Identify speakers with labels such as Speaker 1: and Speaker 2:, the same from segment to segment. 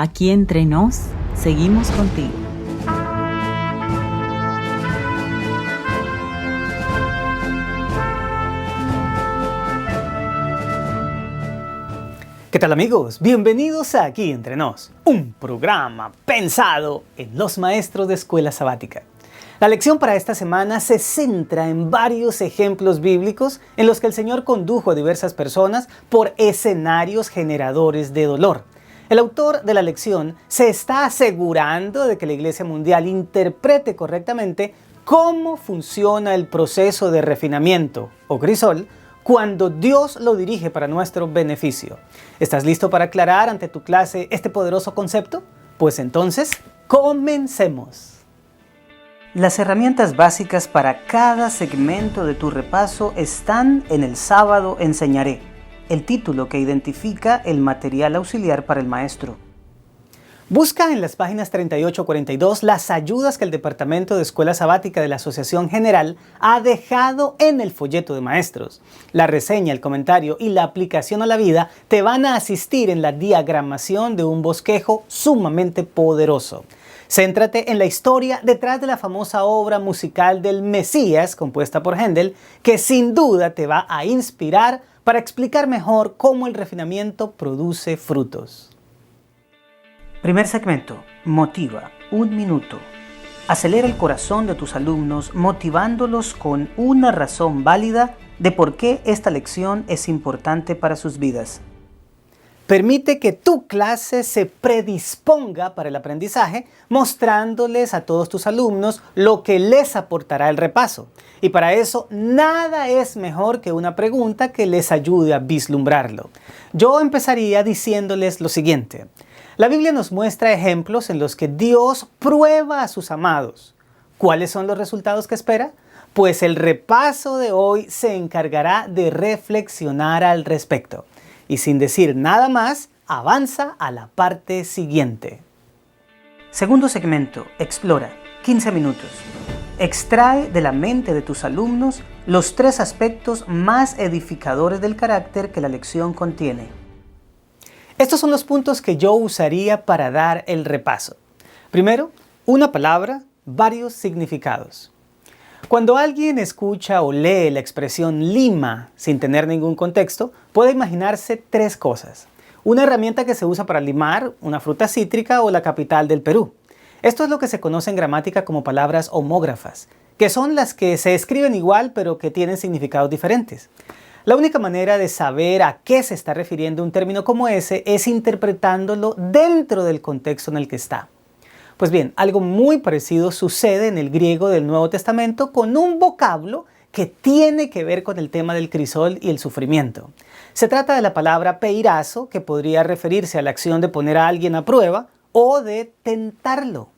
Speaker 1: Aquí entre nos, seguimos contigo.
Speaker 2: ¿Qué tal, amigos? Bienvenidos a Aquí Entre Nos, un programa pensado en los maestros de escuela sabática. La lección para esta semana se centra en varios ejemplos bíblicos en los que el Señor condujo a diversas personas por escenarios generadores de dolor. El autor de la lección se está asegurando de que la Iglesia Mundial interprete correctamente cómo funciona el proceso de refinamiento o crisol cuando Dios lo dirige para nuestro beneficio. ¿Estás listo para aclarar ante tu clase este poderoso concepto? Pues entonces, comencemos. Las herramientas básicas para cada segmento de tu repaso están en El Sábado Enseñaré, el título que identifica el material auxiliar para el maestro. Busca en las páginas 38 y 42 las ayudas que el Departamento de Escuela Sabática de la Asociación General ha dejado en el folleto de maestros. La reseña, el comentario y la aplicación a la vida te van a asistir en la diagramación de un bosquejo sumamente poderoso. Céntrate en la historia detrás de la famosa obra musical del Mesías, compuesta por Händel, que sin duda te va a inspirar para explicar mejor cómo el refinamiento produce frutos. Primer segmento, motiva, 1 minuto. Acelera el corazón de tus alumnos motivándolos con una razón válida de por qué esta lección es importante para sus vidas. Permite que tu clase se predisponga para el aprendizaje, mostrándoles a todos tus alumnos lo que les aportará el repaso. Y para eso, nada es mejor que una pregunta que les ayude a vislumbrarlo. Yo empezaría diciéndoles lo siguiente. La Biblia nos muestra ejemplos en los que Dios prueba a sus amados. ¿Cuáles son los resultados que espera? Pues el repaso de hoy se encargará de reflexionar al respecto. Y sin decir nada más, avanza a la parte siguiente. Segundo segmento, explora, 15 minutos. Extrae de la mente de tus alumnos los 3 aspectos más edificadores del carácter que la lección contiene. Estos son los puntos que yo usaría para dar el repaso. Primero, una palabra, varios significados. Cuando alguien escucha o lee la expresión lima sin tener ningún contexto, puede imaginarse 3 cosas. Una herramienta que se usa para limar una fruta cítrica o la capital del Perú. Esto es lo que se conoce en gramática como palabras homógrafas, que son las que se escriben igual pero que tienen significados diferentes. La única manera de saber a qué se está refiriendo un término como ese es interpretándolo dentro del contexto en el que está. Pues bien, algo muy parecido sucede en el griego del Nuevo Testamento con un vocablo que tiene que ver con el tema del crisol y el sufrimiento. Se trata de la palabra peirazo, que podría referirse a la acción de poner a alguien a prueba o de tentarlo.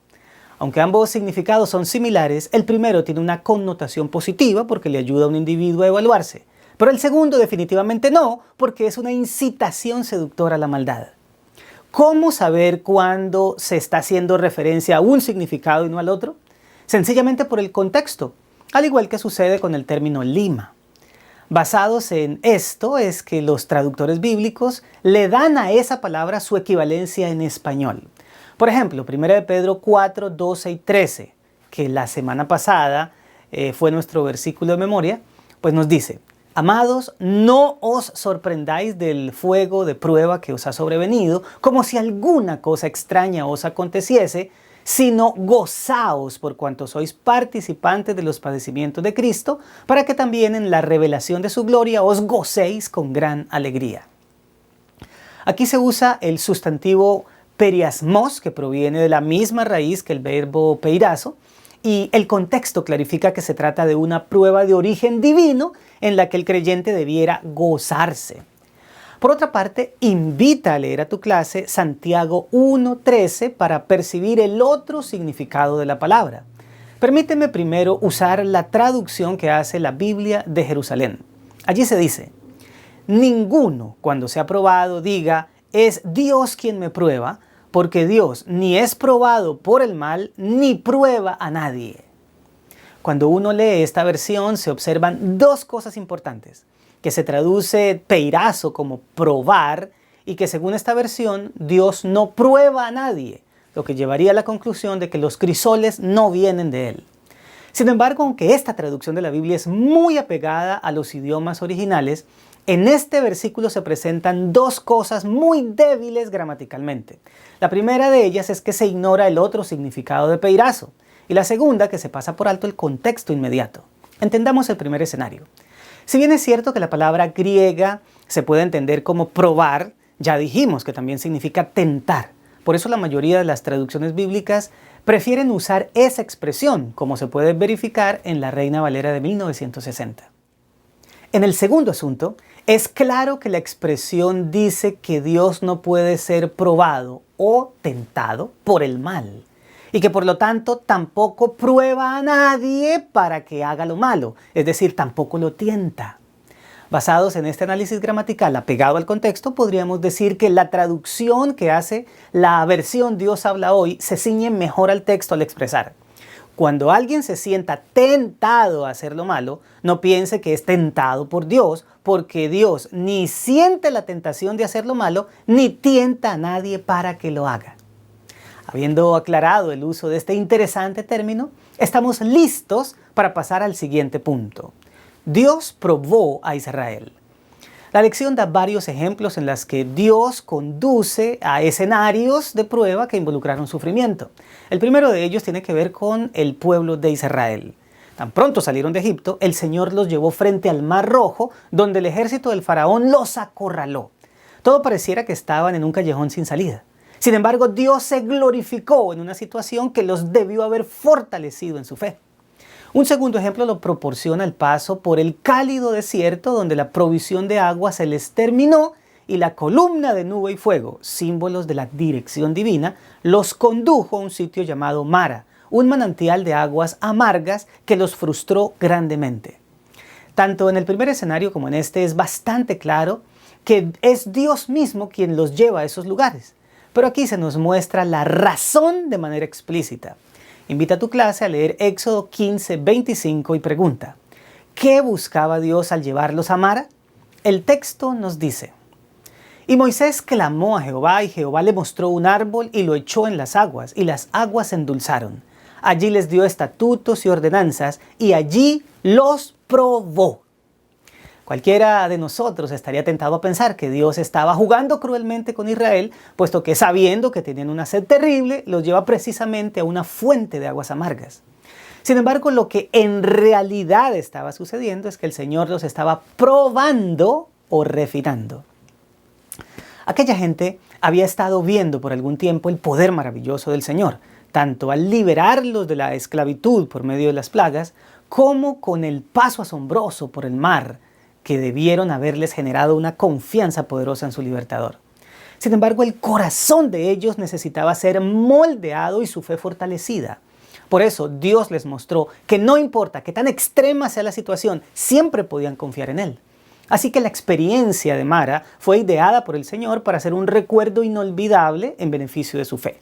Speaker 2: Aunque ambos significados son similares, el primero tiene una connotación positiva porque le ayuda a un individuo a evaluarse. Pero el segundo definitivamente no, porque es una incitación seductora a la maldad. ¿Cómo saber cuándo se está haciendo referencia a un significado y no al otro? Sencillamente por el contexto, al igual que sucede con el término lima. Basados en esto es que los traductores bíblicos le dan a esa palabra su equivalencia en español. Por ejemplo, 1 de Pedro 4, 12 y 13, que la semana pasada fue nuestro versículo de memoria, pues nos dice: Amados, no os sorprendáis del fuego de prueba que os ha sobrevenido, como si alguna cosa extraña os aconteciese, sino gozaos por cuanto sois participantes de los padecimientos de Cristo, para que también en la revelación de su gloria os gocéis con gran alegría. Aquí se usa el sustantivo periasmos, que proviene de la misma raíz que el verbo peirazo, y el contexto clarifica que se trata de una prueba de origen divino en la que el creyente debiera gozarse. Por otra parte, invita a leer a tu clase Santiago 1:13 para percibir el otro significado de la palabra. Permíteme primero usar la traducción que hace la Biblia de Jerusalén. Allí se dice: ninguno, cuando sea probado, diga, es Dios quien me prueba, porque Dios ni es probado por el mal, ni prueba a nadie. Cuando uno lee esta versión se observan 2 cosas importantes, que se traduce peirazo como probar y que según esta versión Dios no prueba a nadie, lo que llevaría a la conclusión de que los crisoles no vienen de él. Sin embargo, aunque esta traducción de la Biblia es muy apegada a los idiomas originales, en este versículo se presentan dos cosas muy débiles gramaticalmente. La primera de ellas es que se ignora el otro significado de peirazo, y la segunda que se pasa por alto el contexto inmediato. Entendamos el primer escenario. Si bien es cierto que la palabra griega se puede entender como probar, ya dijimos que también significa tentar. Por eso la mayoría de las traducciones bíblicas prefieren usar esa expresión, como se puede verificar en la Reina Valera de 1960. En el segundo asunto, es claro que la expresión dice que Dios no puede ser probado o tentado por el mal, y que por lo tanto tampoco prueba a nadie para que haga lo malo, es decir, tampoco lo tienta. Basados en este análisis gramatical apegado al contexto, podríamos decir que la traducción que hace la versión Dios habla hoy se ciñe mejor al texto al expresar: cuando alguien se sienta tentado a hacer lo malo, no piense que es tentado por Dios, porque Dios ni siente la tentación de hacer lo malo, ni tienta a nadie para que lo haga. Habiendo aclarado el uso de este interesante término, estamos listos para pasar al siguiente punto. Dios probó a Israel. La lección da varios ejemplos en los que Dios conduce a escenarios de prueba que involucraron sufrimiento. El primero de ellos tiene que ver con el pueblo de Israel. Tan pronto salieron de Egipto, el Señor los llevó frente al Mar Rojo, donde el ejército del faraón los acorraló. Todo pareciera que estaban en un callejón sin salida. Sin embargo, Dios se glorificó en una situación que los debió haber fortalecido en su fe. Un segundo ejemplo lo proporciona el paso por el cálido desierto, donde la provisión de agua se les terminó y la columna de nube y fuego, símbolos de la dirección divina, los condujo a un sitio llamado Mara, un manantial de aguas amargas que los frustró grandemente. Tanto en el primer escenario como en este es bastante claro que es Dios mismo quien los lleva a esos lugares. Pero aquí se nos muestra la razón de manera explícita. Invita a tu clase a leer Éxodo 15:25 y pregunta: ¿qué buscaba Dios al llevarlos a Mara? El texto nos dice: y Moisés clamó a Jehová, y Jehová le mostró un árbol y lo echó en las aguas, y las aguas se endulzaron. Allí les dio estatutos y ordenanzas, y allí los probó. Cualquiera de nosotros estaría tentado a pensar que Dios estaba jugando cruelmente con Israel, puesto que sabiendo que tenían una sed terrible, los lleva precisamente a una fuente de aguas amargas. Sin embargo, lo que en realidad estaba sucediendo es que el Señor los estaba probando o refinando. Aquella gente había estado viendo por algún tiempo el poder maravilloso del Señor, tanto al liberarlos de la esclavitud por medio de las plagas, como con el paso asombroso por el mar, que debieron haberles generado una confianza poderosa en su libertador. Sin embargo, el corazón de ellos necesitaba ser moldeado y su fe fortalecida. Por eso Dios les mostró que no importa qué tan extrema sea la situación, siempre podían confiar en Él. Así que la experiencia de Mara fue ideada por el Señor para ser un recuerdo inolvidable en beneficio de su fe.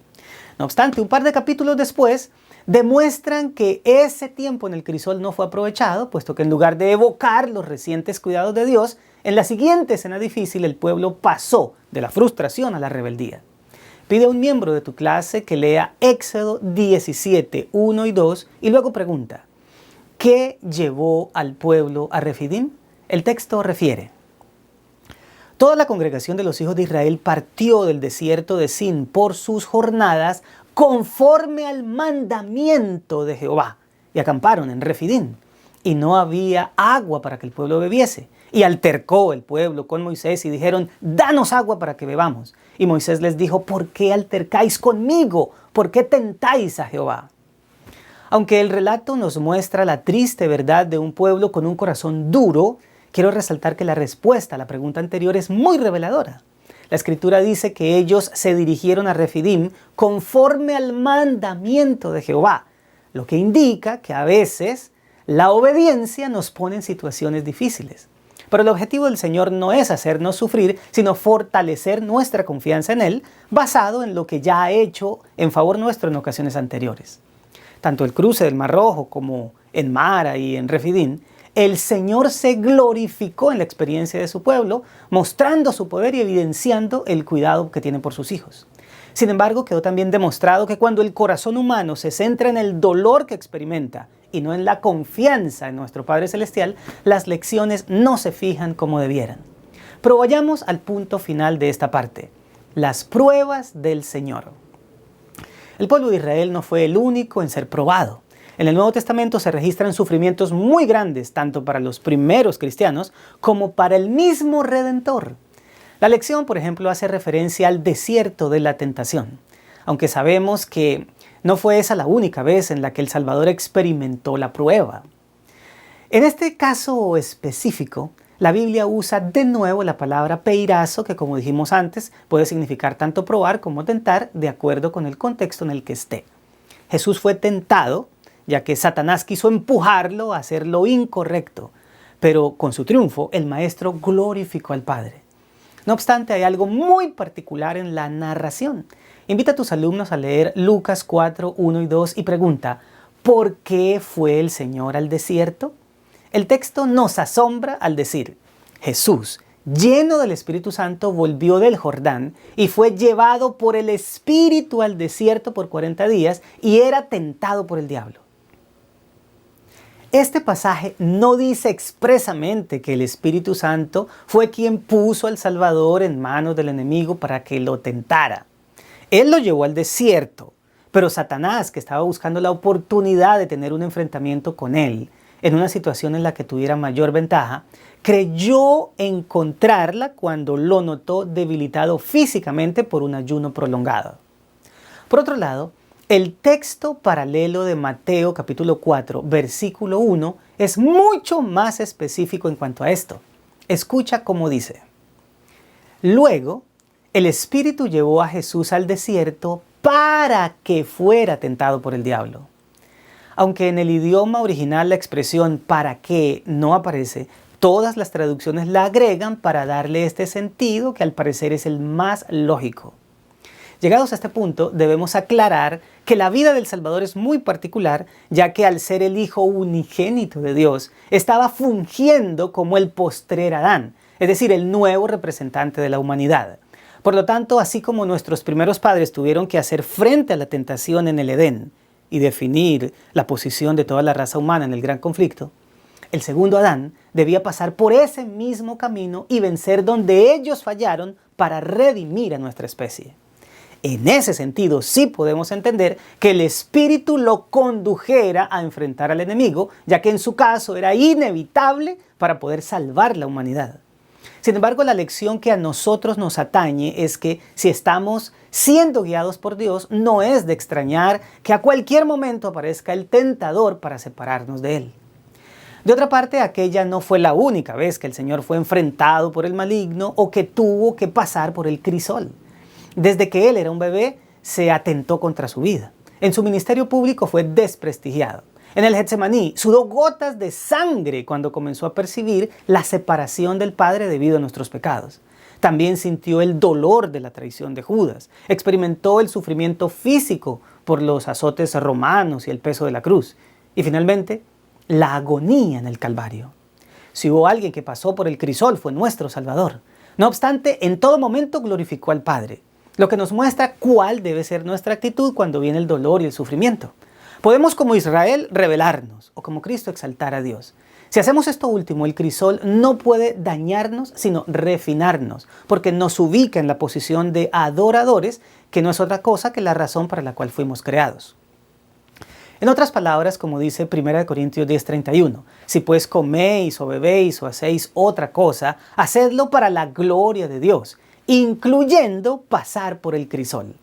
Speaker 2: No obstante, un par de capítulos después, demuestran que ese tiempo en el crisol no fue aprovechado, puesto que en lugar de evocar los recientes cuidados de Dios, en la siguiente escena difícil el pueblo pasó de la frustración a la rebeldía. Pide a un miembro de tu clase que lea Éxodo 17, 1 y 2 y luego pregunta: ¿qué llevó al pueblo a Refidim? El texto refiere: toda la congregación de los hijos de Israel partió del desierto de Sin por sus jornadas conforme al mandamiento de Jehová, y acamparon en Refidim, y no había agua para que el pueblo bebiese. Y altercó el pueblo con Moisés y dijeron: danos agua para que bebamos. Y Moisés les dijo: ¿por qué altercáis conmigo? ¿Por qué tentáis a Jehová? Aunque el relato nos muestra la triste verdad de un pueblo con un corazón duro, quiero resaltar que la respuesta a la pregunta anterior es muy reveladora. La Escritura dice que ellos se dirigieron a Refidim conforme al mandamiento de Jehová, lo que indica que a veces la obediencia nos pone en situaciones difíciles. Pero el objetivo del Señor no es hacernos sufrir, sino fortalecer nuestra confianza en Él, basado en lo que ya ha hecho en favor nuestro en ocasiones anteriores. Tanto el cruce del Mar Rojo como en Mara y en Refidim el Señor se glorificó en la experiencia de su pueblo, mostrando su poder y evidenciando el cuidado que tiene por sus hijos. Sin embargo, quedó también demostrado que cuando el corazón humano se centra en el dolor que experimenta y no en la confianza en nuestro Padre Celestial, las lecciones no se fijan como debieran. Pero vayamos al punto final de esta parte: las pruebas del Señor. El pueblo de Israel no fue el único en ser probado. En el Nuevo Testamento se registran sufrimientos muy grandes, tanto para los primeros cristianos como para el mismo Redentor. La lección, por ejemplo, hace referencia al desierto de la tentación, aunque sabemos que no fue esa la única vez en la que el Salvador experimentó la prueba. En este caso específico, la Biblia usa de nuevo la palabra peirazo, que como dijimos antes, puede significar tanto probar como tentar, de acuerdo con el contexto en el que esté. Jesús fue tentado, ya que Satanás quiso empujarlo a hacer lo incorrecto, pero con su triunfo el Maestro glorificó al Padre. No obstante, hay algo muy particular en la narración. Invita a tus alumnos a leer Lucas 4, 1 y 2 y pregunta: ¿por qué fue el Señor al desierto? El texto nos asombra al decir: Jesús, lleno del Espíritu Santo, volvió del Jordán y fue llevado por el Espíritu al desierto por 40 días y era tentado por el diablo. Este pasaje no dice expresamente que el Espíritu Santo fue quien puso al Salvador en manos del enemigo para que lo tentara. Él lo llevó al desierto, pero Satanás, que estaba buscando la oportunidad de tener un enfrentamiento con él, en una situación en la que tuviera mayor ventaja, creyó encontrarla cuando lo notó debilitado físicamente por un ayuno prolongado. Por otro lado, el texto paralelo de Mateo capítulo 4, versículo 1 es mucho más específico en cuanto a esto. Escucha cómo dice: luego, el Espíritu llevó a Jesús al desierto para que fuera tentado por el diablo. Aunque en el idioma original la expresión "para qué" no aparece, todas las traducciones la agregan para darle este sentido que al parecer es el más lógico. Llegados a este punto, debemos aclarar que la vida del Salvador es muy particular, ya que al ser el Hijo unigénito de Dios, estaba fungiendo como el postrer Adán, es decir, el nuevo representante de la humanidad. Por lo tanto, así como nuestros primeros padres tuvieron que hacer frente a la tentación en el Edén y definir la posición de toda la raza humana en el gran conflicto, el segundo Adán debía pasar por ese mismo camino y vencer donde ellos fallaron para redimir a nuestra especie. En ese sentido, sí podemos entender que el Espíritu lo condujera a enfrentar al enemigo, ya que en su caso era inevitable para poder salvar la humanidad. Sin embargo, la lección que a nosotros nos atañe es que si estamos siendo guiados por Dios, no es de extrañar que a cualquier momento aparezca el tentador para separarnos de Él. De otra parte, aquella no fue la única vez que el Señor fue enfrentado por el maligno o que tuvo que pasar por el crisol. Desde que Él era un bebé, se atentó contra su vida. En su ministerio público fue desprestigiado. En el Getsemaní sudó gotas de sangre cuando comenzó a percibir la separación del Padre debido a nuestros pecados. También sintió el dolor de la traición de Judas. Experimentó el sufrimiento físico por los azotes romanos y el peso de la cruz. Y finalmente, la agonía en el Calvario. Si hubo alguien que pasó por el crisol, fue nuestro Salvador. No obstante, en todo momento glorificó al Padre, lo que nos muestra cuál debe ser nuestra actitud cuando viene el dolor y el sufrimiento. Podemos, como Israel, rebelarnos o como Cristo exaltar a Dios. Si hacemos esto último, el crisol no puede dañarnos, sino refinarnos, porque nos ubica en la posición de adoradores, que no es otra cosa que la razón para la cual fuimos creados. En otras palabras, como dice 1 Corintios 10:31, si pues coméis o bebéis o hacéis otra cosa, hacedlo para la gloria de Dios, incluyendo pasar por el crisol.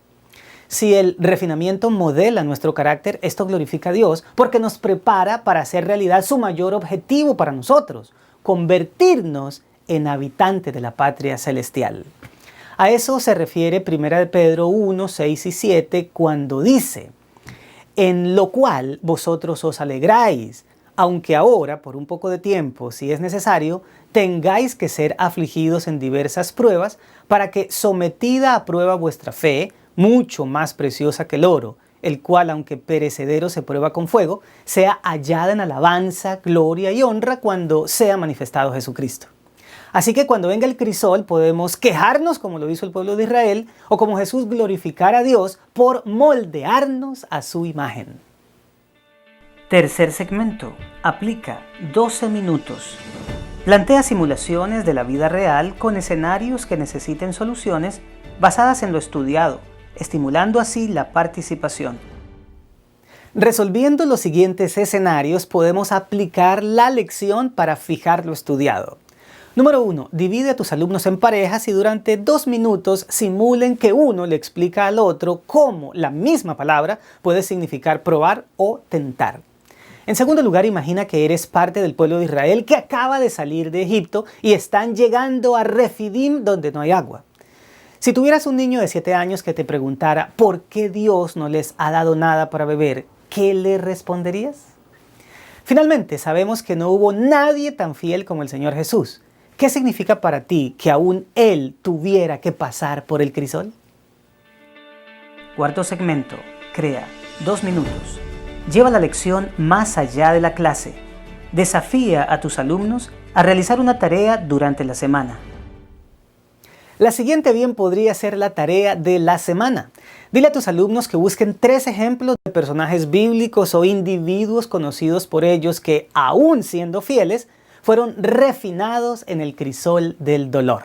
Speaker 2: Si el refinamiento modela nuestro carácter, esto glorifica a Dios porque nos prepara para hacer realidad su mayor objetivo para nosotros: convertirnos en habitantes de la patria celestial. A eso se refiere 1 Pedro 1, 6 y 7 cuando dice: en lo cual vosotros os alegráis, aunque ahora, por un poco de tiempo, si es necesario, tengáis que ser afligidos en diversas pruebas, para que, sometida a prueba vuestra fe, mucho más preciosa que el oro, el cual, aunque perecedero, se prueba con fuego, sea hallada en alabanza, gloria y honra cuando sea manifestado Jesucristo. Así que cuando venga el crisol podemos quejarnos como lo hizo el pueblo de Israel o como Jesús glorificar a Dios por moldearnos a su imagen.
Speaker 3: Tercer segmento. Aplica 12 minutos. Plantea simulaciones de la vida real con escenarios que necesiten soluciones basadas en lo estudiado, estimulando así la participación.
Speaker 2: Resolviendo los siguientes escenarios podemos aplicar la lección para fijar lo estudiado. Número 1. Divide a tus alumnos en parejas y durante 2 minutos simulen que uno le explica al otro cómo la misma palabra puede significar probar o tentar. En segundo lugar, imagina que eres parte del pueblo de Israel que acaba de salir de Egipto y están llegando a Refidim donde no hay agua. Si tuvieras un niño de 7 años que te preguntara ¿por qué Dios no les ha dado nada para beber?, ¿qué le responderías? Finalmente, sabemos que no hubo nadie tan fiel como el Señor Jesús. ¿Qué significa para ti que aún Él tuviera que pasar por el crisol?
Speaker 3: Cuarto segmento. Crea 2 minutos. Lleva la lección más allá de la clase. Desafía a tus alumnos a realizar una tarea durante la semana.
Speaker 2: La siguiente bien podría ser la tarea de la semana. Dile a tus alumnos que busquen 3 ejemplos de personajes bíblicos o individuos conocidos por ellos que, aún siendo fieles, fueron refinados en el crisol del dolor.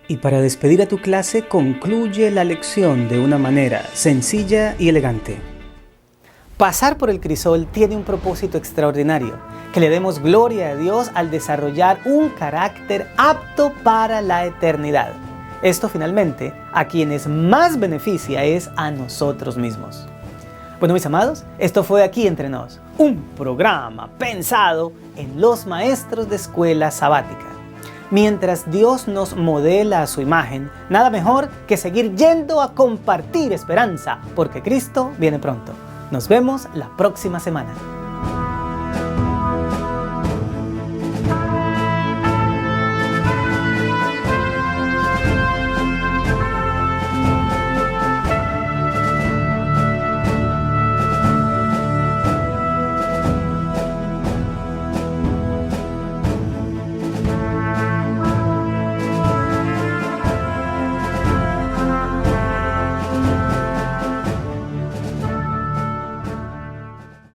Speaker 3: Y para despedir a tu clase, concluye la lección de una manera sencilla y elegante.
Speaker 2: Pasar por el crisol tiene un propósito extraordinario, que le demos gloria a Dios al desarrollar un carácter apto para la eternidad. Esto finalmente a quienes más beneficia es a nosotros mismos. Bueno, mis amados, esto fue Aquí Entre Nos, un programa pensado en los maestros de escuela sabática. Mientras Dios nos modela a su imagen, nada mejor que seguir yendo a compartir esperanza, porque Cristo viene pronto. Nos vemos la próxima semana.